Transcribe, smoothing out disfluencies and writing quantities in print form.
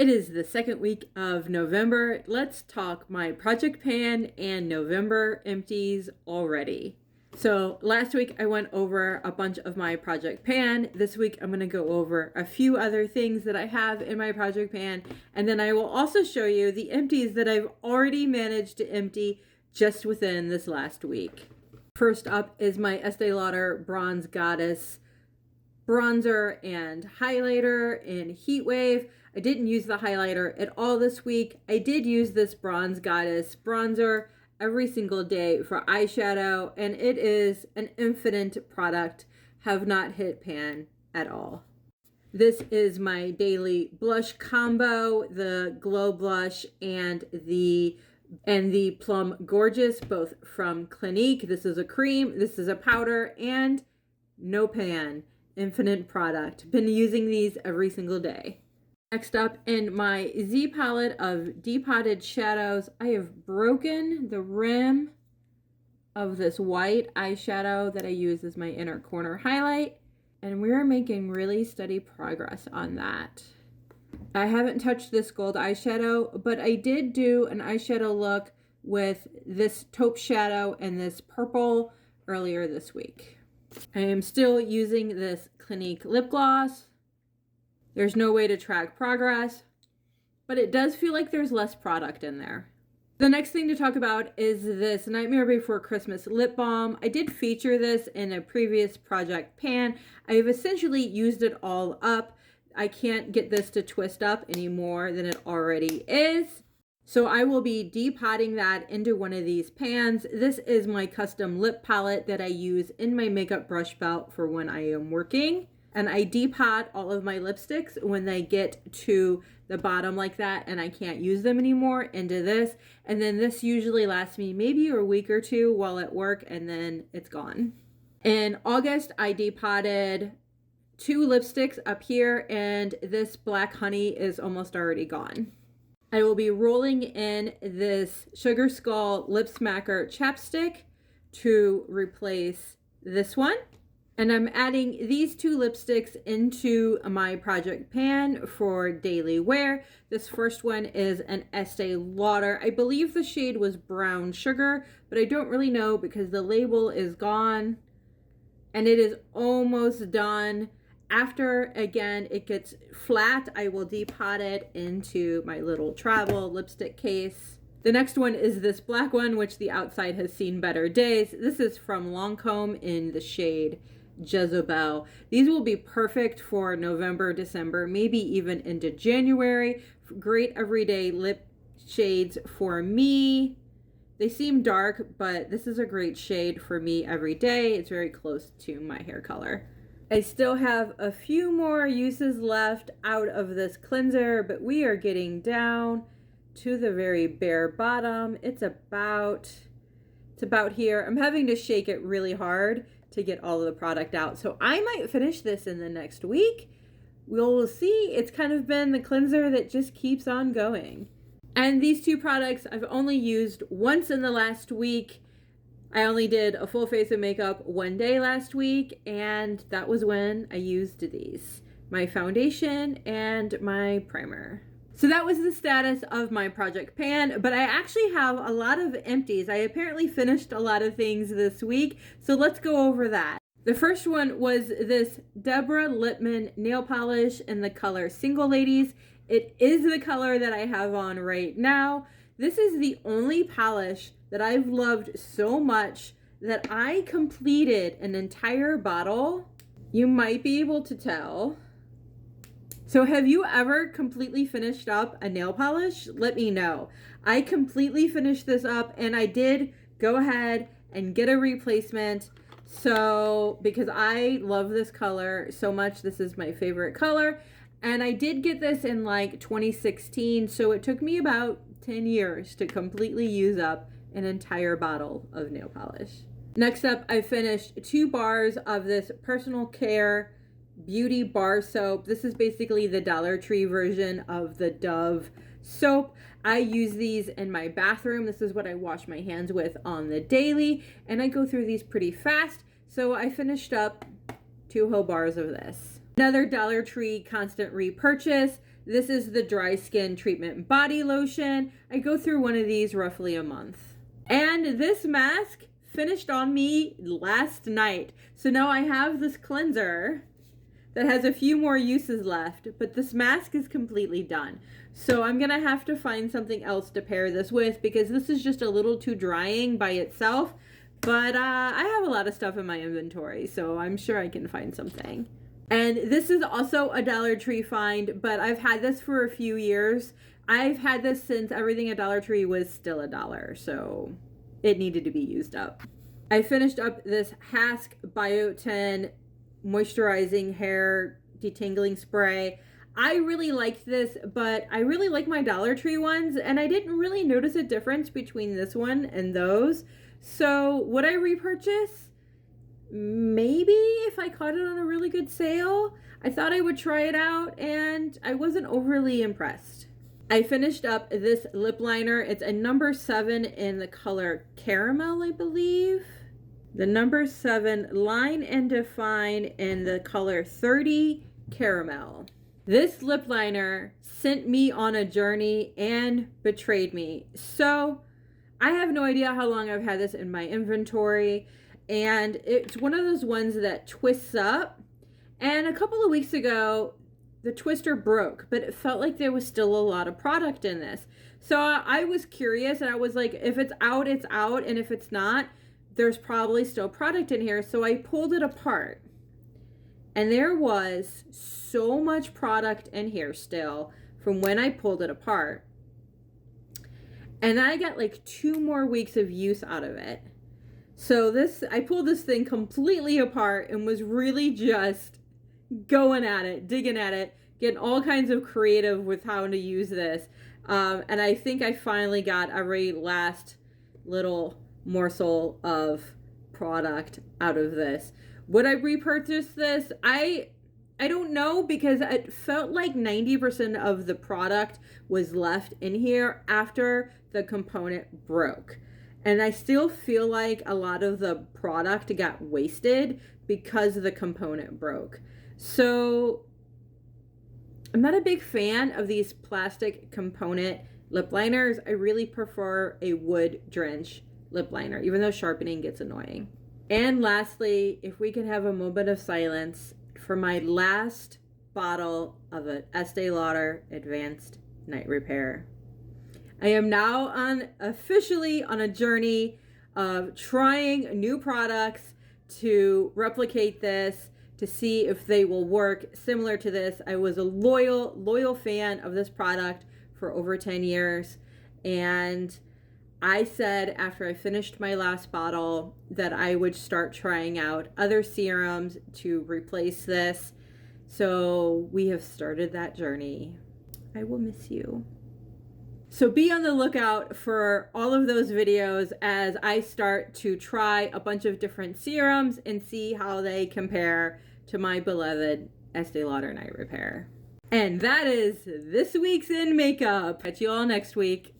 It is the second week of November. Let's talk my project pan and November empties already. So last week I went over a bunch of my project pan. This week I'm going to go over a few other things that I have in my project pan. And then I will also show you the empties that I've already managed to empty just within this last week. First up is my Estee Lauder Bronze Goddess bronzer and highlighter in Heat Wave. I didn't use the highlighter at all this week. I did use this Bronze Goddess bronzer every single day for eyeshadow, and it is an infinite product. Have not hit pan at all. This is my daily blush combo, the Glow Blush and the Plum Gorgeous, both from Clinique. This is a cream, this is a powder, and no pan. Infinite product. Been using these every single day. Next up, in my Z palette of depotted shadows, I have broken the rim of this white eyeshadow that I use as my inner corner highlight, and we are making really steady progress on that. I haven't touched this gold eyeshadow, but I did do an eyeshadow look with this taupe shadow and this purple earlier this week. I am still using this Clinique lip gloss. There's no way to track progress, but it does feel like there's less product in there. The next thing to talk about is this Nightmare Before Christmas lip balm. I did feature this in a previous project pan. I've essentially used it all up. I can't get this to twist up any more than it already is. So I will be depotting that into one of these pans. This is my custom lip palette that I use in my makeup brush belt for when I am working. And I depot all of my lipsticks when they get to the bottom like that and I can't use them anymore into this. And then this usually lasts me maybe a week or two while at work, and then it's gone. In August, I depotted 2 lipsticks up here, and this Black Honey is almost already gone. I will be rolling in this Sugar Skull Lip Smacker chapstick to replace this one. And I'm adding these 2 lipsticks into my project pan for daily wear. This first one is an Estee Lauder. I believe the shade was Brown Sugar, but I don't really know because the label is gone. And it is almost done. After, again, it gets flat, I will depot it into my little travel lipstick case. The next one is this black one, which the outside has seen better days. This is from Lancome in the shade Jezebel. These will be perfect for November, December, maybe even into January. Great everyday lip shades for me. They seem dark, but this is a great shade for me every day. It's very close to my hair color. I still have a few more uses left out of this cleanser, but we are getting down to the very bare bottom. It's about here. I'm having to shake it really hard to get all of the product out. So I might finish this in the next week. We'll see. It's kind of been the cleanser that just keeps on going. And these 2 products I've only used once in the last week. I only did a full face of makeup one day last week, and that was when I used these. My foundation and my primer. So that was the status of my project pan, but I actually have a lot of empties. I apparently finished a lot of things this week, so let's go over that. The first one was this Deborah Lippmann nail polish in the color Single Ladies. It is the color that I have on right now. This is the only polish that I've loved so much that I completed an entire bottle. You might be able to tell. So have you ever completely finished up a nail polish? Let me know. I completely finished this up, and I did go ahead and get a replacement. So, because I love this color so much, this is my favorite color. And I did get this in like 2016, so it took me about 10 years to completely use up an entire bottle of nail polish. Next up, I finished 2 bars of this personal care beauty bar soap. This is basically the Dollar Tree version of the Dove soap. I use these in my bathroom. This is what I wash my hands with on the daily, and I go through these pretty fast. So I finished up 2 whole bars of this. Another Dollar Tree constant repurchase. This is the Dry Skin Treatment Body Lotion. I go through one of these roughly a month. And this mask finished on me last night. So now I have this cleanser that has a few more uses left, but this mask is completely done. So I'm gonna have to find something else to pair this with because this is just a little too drying by itself. But I have a lot of stuff in my inventory, so I'm sure I can find something. And this is also a Dollar Tree find, but I've had this for a few years. I've had this since everything at Dollar Tree was still $1, so it needed to be used up. I finished up this Hask Biotin moisturizing hair detangling spray. I really liked this, but I really like my Dollar Tree ones, and I didn't really notice a difference between this one and those. So would I repurchase? Maybe if I caught it on a really good sale. I thought I would try it out, and I wasn't overly impressed. I finished up this lip liner. It's a number 7 in the color Caramel, I believe. The number 7 Line and Define in the color 30 Caramel. This lip liner sent me on a journey and betrayed me. So I have no idea how long I've had this in my inventory, and it's one of those ones that twists up. And a couple of weeks ago, the twister broke, but it felt like there was still a lot of product in this. So I was curious, and I was like, if it's out, it's out, and if it's not, there's probably still product in here. So I pulled it apart, and there was so much product in here still from when I pulled it apart. And I got like 2 more weeks of use out of it. So I pulled this thing completely apart and was really just going at it, digging at it, getting all kinds of creative with how to use this. And I think I finally got every last little morsel of product out of this. Would I repurchase this? I don't know, because it felt like 90% of the product was left in here after the component broke. And I still feel like a lot of the product got wasted because the component broke. So I'm not a big fan of these plastic component lip liners. I really prefer a wood drench lip liner, even though sharpening gets annoying. And lastly, if we could have a moment of silence for my last bottle of an Estee Lauder Advanced Night Repair. I am now officially on a journey of trying new products to replicate this, to see if they will work similar to this. I was a loyal fan of this product for over 10 years. And I said after I finished my last bottle that I would start trying out other serums to replace this. So we have started that journey. I will miss you. So be on the lookout for all of those videos as I start to try a bunch of different serums and see how they compare to my beloved Estee Lauder Night Repair. And that is this week's In Makeup. Catch you all next week.